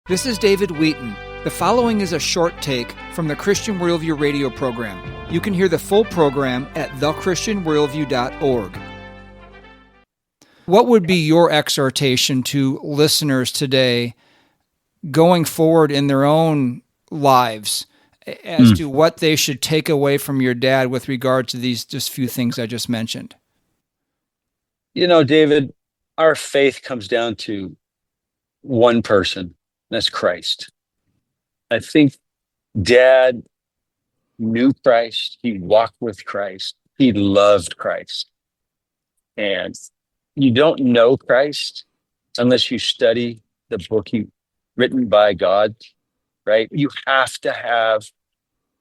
This is David Wheaton. The following is a short take from the Christian Worldview radio program. You can hear the full program at thechristianworldview.org. What would be your exhortation to listeners today going forward in their own lives as to what they should take away from your dad with regard to these just few things I just mentioned? You know, David, our faith comes down to one person, and that's Christ. I think Dad knew Christ. He walked with Christ. He loved Christ. And you don't know Christ unless you study the book written by God, right? You have to have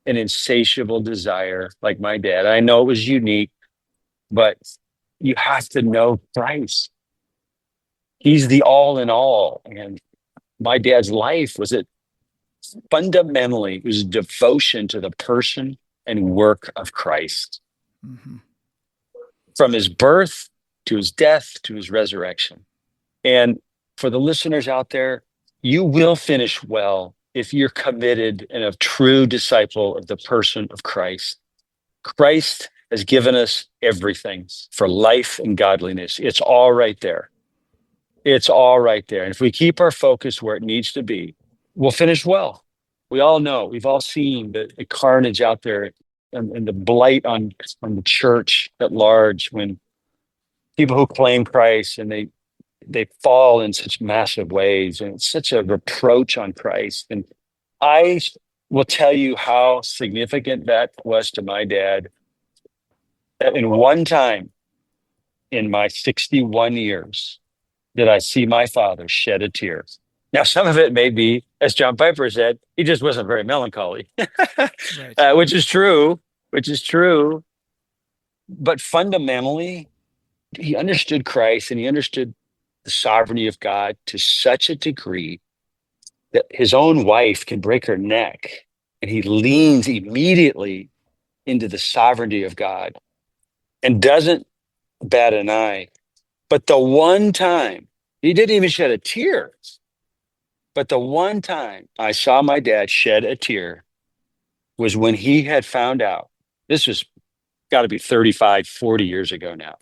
an insatiable desire like my dad. I know it was unique, but you have to know Christ. He's the all in all. And my dad's life was fundamentally, it was devotion to the person and work of Christ. Mm-hmm. From his birth to his death to his resurrection. And for the listeners out there, you will finish well if you're committed and a true disciple of the person of Christ. Christ has given us everything for life and godliness. It's all right there. It's all right there. And if we keep our focus where it needs to be, we'll finish well. We all know, we've all seen the carnage out there and the blight on the church at large when people who claim Christ and they fall in such massive ways, and it's such a reproach on Christ. And I will tell you how significant that was to my dad. That in one time in my 61 years did I see my father shed a tear. Now, some of it may be, as John Piper said, he just wasn't very melancholy, right. Which is true. But fundamentally, he understood Christ and he understood the sovereignty of God to such a degree that his own wife can break her neck, and he leans immediately into the sovereignty of God and doesn't bat an eye. But the one time, he didn't even shed a tear, but the one time I saw my dad shed a tear was when he had found out, this was got to be 35, 40 years ago now,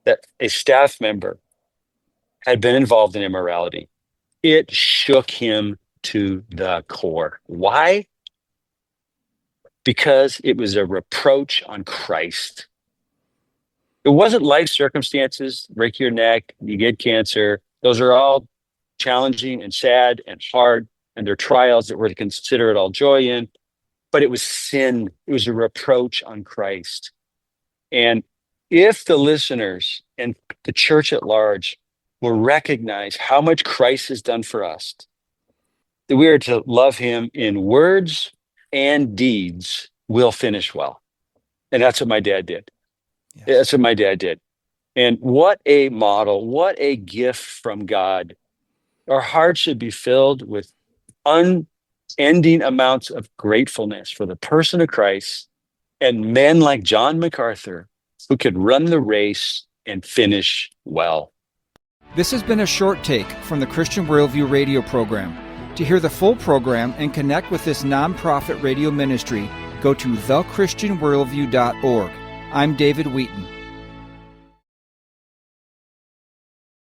that a staff member had been involved in immorality. It shook him to the core. Why? Because it was a reproach on Christ. It wasn't life circumstances, break your neck, you get cancer. Those are all challenging and sad and hard, and they're trials that we're to consider it all joy in. But it was sin. It was a reproach on Christ. And if the listeners and the church at large will recognize how much Christ has done for us, that we are to love him in words and deeds, we'll finish well. And that's what my dad did. Yes. That's what my dad did. And what a model, what a gift from God. Our hearts should be filled with unending amounts of gratefulness for the person of Christ and men like John MacArthur who could run the race and finish well. This has been a short take from the Christian Worldview radio program. To hear the full program and connect with this nonprofit radio ministry, go to thechristianworldview.org. I'm David Wheaton.